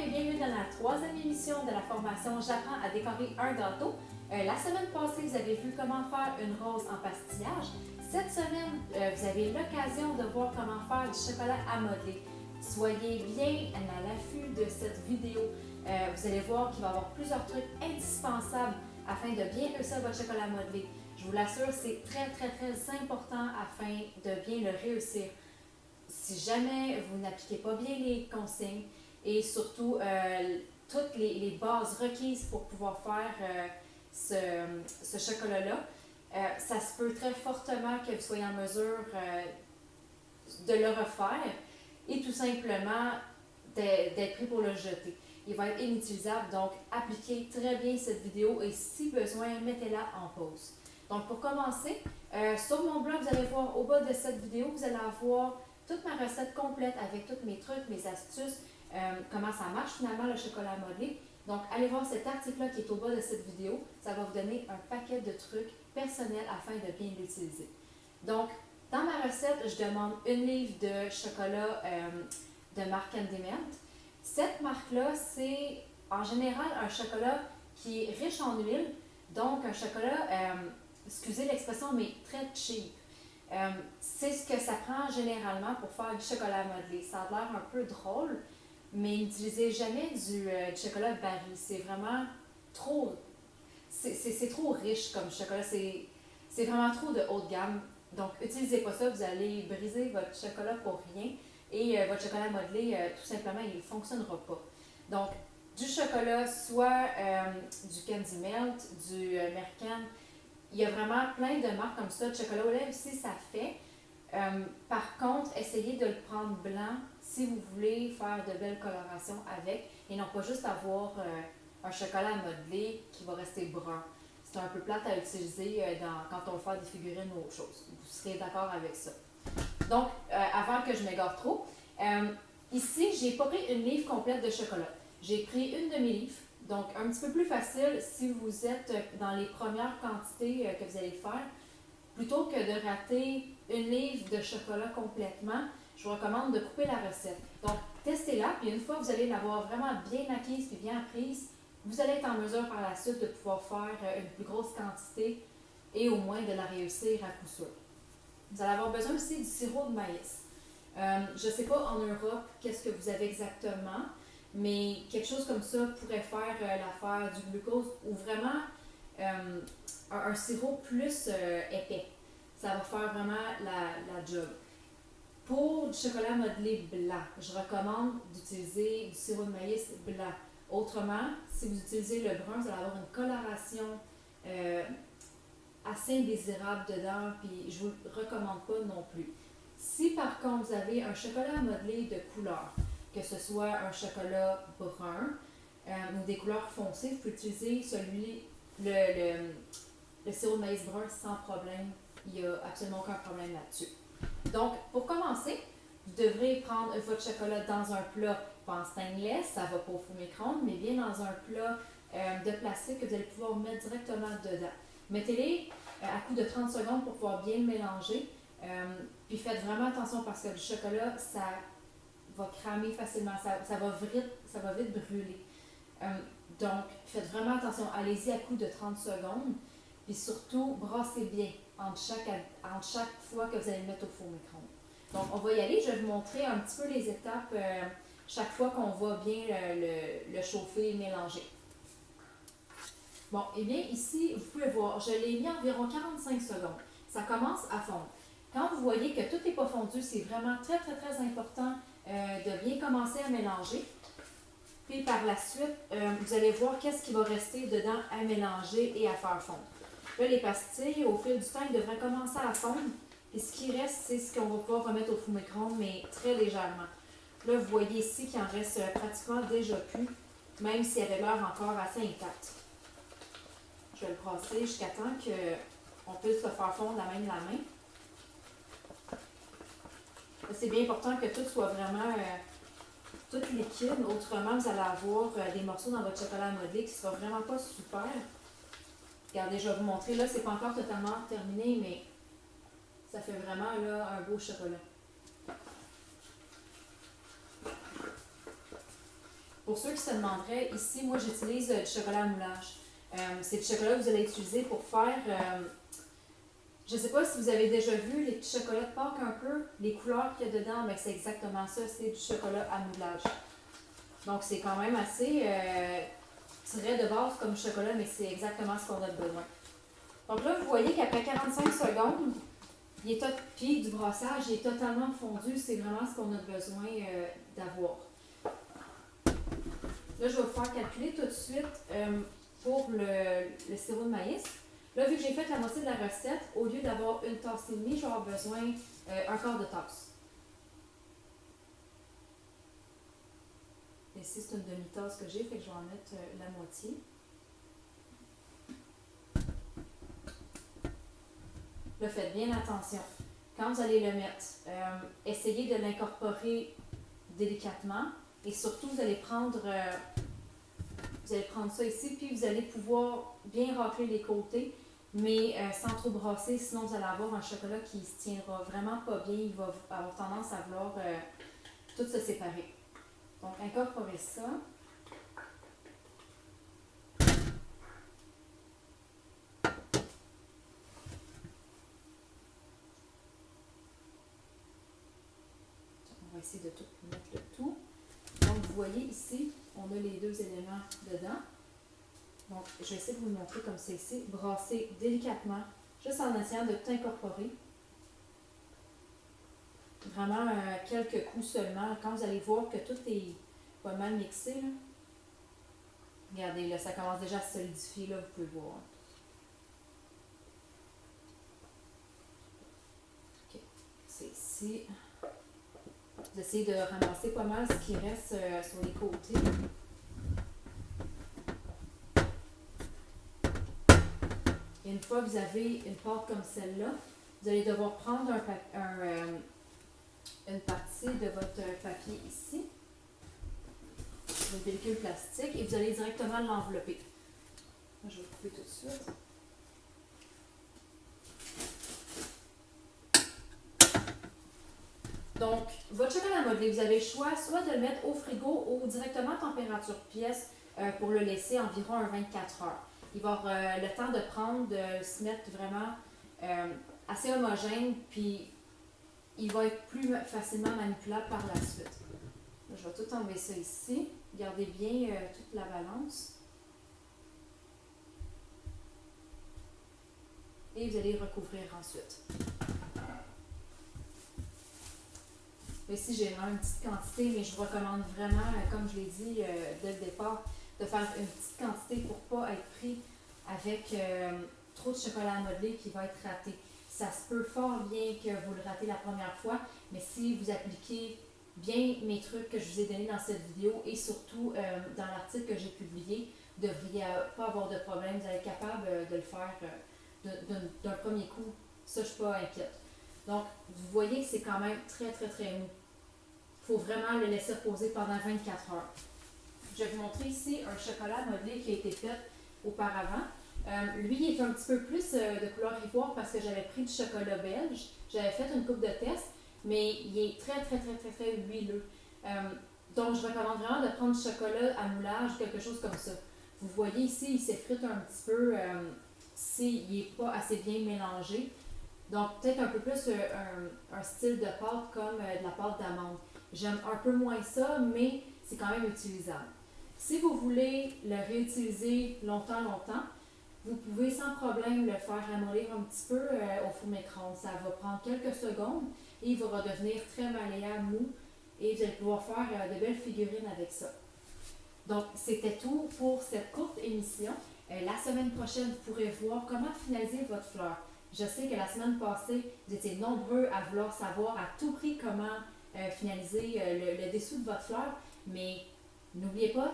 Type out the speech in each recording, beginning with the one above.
et bienvenue dans la troisième émission de la formation J'apprends à décorer un gâteau. La semaine passée, vous avez vu comment faire une rose en pastillage. Cette semaine, vous avez l'occasion de voir comment faire du chocolat à modeler. Soyez bien à l'affût de cette vidéo. Vous allez voir qu'il va y avoir plusieurs trucs indispensables afin de bien réussir votre chocolat modelé. Je vous l'assure, c'est très important afin de bien le réussir. Si jamais vous n'appliquez pas bien les consignes et surtout toutes les bases requises pour pouvoir faire ce chocolat-là, ça se peut très fortement que vous soyez en mesure de le refaire et tout simplement d'être pris pour le jeter. Il va être inutilisable, donc appliquez très bien cette vidéo et si besoin, mettez-la en pause. Donc pour commencer, sur mon blog, vous allez voir au bas de cette vidéo, vous allez avoir toute ma recette complète avec tous mes trucs, mes astuces, comment ça marche finalement le chocolat modelé. Donc allez voir cet article-là qui est au bas de cette vidéo, ça va vous donner un paquet de trucs personnels afin de bien l'utiliser. Donc dans ma recette, je demande une livre de chocolat de marque Candy Melt. Cette marque-là, c'est en général un chocolat qui est riche en huile, donc un chocolat, excusez l'expression, mais très cheap. C'est ce que ça prend généralement pour faire du chocolat modelé. Ça a l'air un peu drôle, mais n'utilisez jamais du chocolat baril. C'est vraiment trop... C'est trop riche comme chocolat. C'est vraiment trop de haut de gamme. Donc, utilisez pas ça. Vous allez briser votre chocolat pour rien. Et votre chocolat modelé, tout simplement, il ne fonctionnera pas. Donc, du chocolat, soit du Candy Melt, du Mercan, il y a vraiment plein de marques comme ça. Le chocolat au lait aussi, ça fait. Par contre, essayez de le prendre blanc si vous voulez faire de belles colorations avec et non pas juste avoir un chocolat modelé qui va rester brun. C'est un peu plate à utiliser quand on va faire des figurines ou autre chose. Vous serez d'accord avec ça. Donc, avant que je m'égare trop, ici, j'ai pas pris une livre complète de chocolat. J'ai pris une demi-livre, donc un petit peu plus facile si vous êtes dans les premières quantités que vous allez faire. Plutôt que de rater une livre de chocolat complètement, je vous recommande de couper la recette. Donc, testez-la, puis une fois que vous allez l'avoir vraiment bien acquise et bien apprise, vous allez être en mesure par la suite de pouvoir faire une plus grosse quantité et au moins de la réussir à coup sûr. Vous allez avoir besoin aussi du sirop de maïs. Je ne sais pas en Europe qu'est-ce que vous avez exactement, mais quelque chose comme ça pourrait faire l'affaire du glucose ou vraiment un sirop plus épais. Ça va faire vraiment la job. Pour du chocolat modelé blanc, je recommande d'utiliser du sirop de maïs blanc. Autrement, si vous utilisez le brun, vous allez avoir une coloration assez indésirable dedans, puis je ne vous le recommande pas non plus. Si par contre vous avez un chocolat modelé de couleur, que ce soit un chocolat brun ou des couleurs foncées, vous pouvez utiliser le sirop de maïs brun sans problème. Il n'y a absolument aucun problème là-dessus. Donc, pour commencer, vous devrez prendre votre chocolat dans un plat, pas en stainless, ça ne va pas au four micro-ondes, mais bien dans un plat de plastique que vous allez pouvoir mettre directement dedans. Mettez-les à coup de 30 secondes pour pouvoir bien le mélanger. Puis faites vraiment attention parce que le chocolat, ça va cramer facilement, ça va vite brûler. Donc, faites vraiment attention. Allez-y à coup de 30 secondes. Puis surtout, brassez bien entre chaque fois que vous allez le mettre au four micro-ondes. Donc, on va y aller. Je vais vous montrer un petit peu les étapes chaque fois qu'on va bien le chauffer et mélanger. Bon, et bien ici, vous pouvez voir, je l'ai mis environ 45 secondes. Ça commence à fondre. Quand vous voyez que tout n'est pas fondu, c'est vraiment très important de bien commencer à mélanger. Puis par la suite, vous allez voir qu'est-ce qui va rester dedans à mélanger et à faire fondre. Là, les pastilles, au fil du temps, ils devraient commencer à fondre. Et ce qui reste, c'est ce qu'on va pouvoir remettre au four micro-ondes, mais très légèrement. Là, vous voyez ici qu'il en reste pratiquement déjà plus, même s'il y avait l'air encore assez intact. Je vais le brasser jusqu'à temps qu'on puisse le faire fondre à même la main. C'est bien important que tout soit vraiment tout liquide. Autrement, vous allez avoir des morceaux dans votre chocolat modelé qui ne sera vraiment pas super. Regardez, je vais vous montrer. Là, c'est pas encore totalement terminé, mais ça fait vraiment là, un beau chocolat. Pour ceux qui se demanderaient, ici, moi, j'utilise du chocolat à moulage. C'est du chocolat que vous allez utiliser pour faire... je ne sais pas si vous avez déjà vu les petits chocolats de Pâques un peu, les couleurs qu'il y a dedans, mais c'est exactement ça, c'est du chocolat à moulage. Donc, c'est quand même assez tiré de base comme chocolat, mais c'est exactement ce qu'on a besoin. Donc là, vous voyez qu'après 45 secondes, puis du brassage, il est totalement fondu. C'est vraiment ce qu'on a besoin d'avoir. Là, je vais vous faire calculer tout de suite pour le sirop de maïs. Là, vu que j'ai fait la moitié de la recette, au lieu d'avoir une tasse et demie, je vais avoir besoin un quart de tasse. Ici, c'est une demi-tasse que j'ai, fait que je vais en mettre la moitié. Là, faites bien attention. Quand vous allez le mettre, essayez de l'incorporer délicatement et surtout, vous allez prendre ça ici, puis vous allez pouvoir bien racler les côtés, mais sans trop brasser, sinon vous allez avoir un chocolat qui ne se tiendra vraiment pas bien, il va avoir tendance à vouloir tout se séparer. Donc, incorporez ça. On va essayer de tout mettre le tout. Donc, vous voyez ici, on a les deux éléments dedans. Donc, je vais essayer de vous le montrer comme c'est ici. Brasser délicatement, juste en essayant de tout incorporer. Vraiment quelques coups seulement. Quand vous allez voir que tout est pas mal mixé, là. Regardez, là, ça commence déjà à se solidifier, là, vous pouvez voir. Ok, c'est ici. Vous essayez de ramasser pas mal ce qui reste sur les côtés. Et une fois que vous avez une pâte comme celle-là, vous allez devoir prendre une partie de votre papier ici, votre pellicule plastique, et vous allez directement l'envelopper. Je vais le couper tout de suite. Donc, votre chocolat modelé, vous avez le choix soit de le mettre au frigo ou directement à température pièce pour le laisser environ 24 heures. Il va avoir le temps de prendre, de se mettre vraiment assez homogène, puis il va être plus facilement manipulable par la suite. Là, je vais tout enlever ça ici. Gardez bien toute la balance. Et vous allez recouvrir ensuite. Ici, j'ai vraiment une petite quantité, mais je vous recommande vraiment, comme je l'ai dit dès le départ, de faire une petite quantité pour ne pas être pris avec trop de chocolat à modeler qui va être raté. Ça se peut fort bien que vous le ratez la première fois, mais si vous appliquez bien mes trucs que je vous ai donnés dans cette vidéo et surtout dans l'article que j'ai publié, vous ne devriez pas avoir de problème. Vous allez être capable de le faire d'un premier coup. Ça, je ne suis pas inquiète. Donc, vous voyez que c'est quand même très, très, très mou. Il faut vraiment le laisser reposer pendant 24 heures. Je vais vous montrer ici un chocolat modelé qui a été fait auparavant. Lui, il est un petit peu plus de couleur ivoire parce que j'avais pris du chocolat belge. J'avais fait une coupe de test, mais il est très, très, très, très, très huileux. Donc, je recommande vraiment de prendre du chocolat à moulage, quelque chose comme ça. Vous voyez ici, il s'effrite un petit peu s'il n'est pas assez bien mélangé. Donc, peut-être un peu plus un style de pâte comme de la pâte d'amande. J'aime un peu moins ça, mais c'est quand même utilisable. Si vous voulez le réutiliser longtemps, vous pouvez sans problème le faire ramollir un petit peu au four micro-ondes. Ça va prendre quelques secondes et il va redevenir très malléable, mou, et vous allez pouvoir faire de belles figurines avec ça. Donc, c'était tout pour cette courte émission. La semaine prochaine, vous pourrez voir comment finaliser votre fleur. Je sais que la semaine passée, vous étiez nombreux à vouloir savoir à tout prix comment finaliser le dessous de votre fleur, mais n'oubliez pas,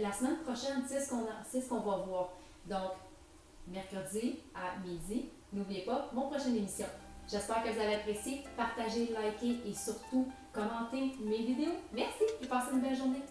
la semaine prochaine, c'est ce qu'on va voir. Donc, mercredi à midi, n'oubliez pas, mon prochaine émission. J'espère que vous avez apprécié. Partagez, likez et surtout commentez mes vidéos. Merci et passez une belle journée.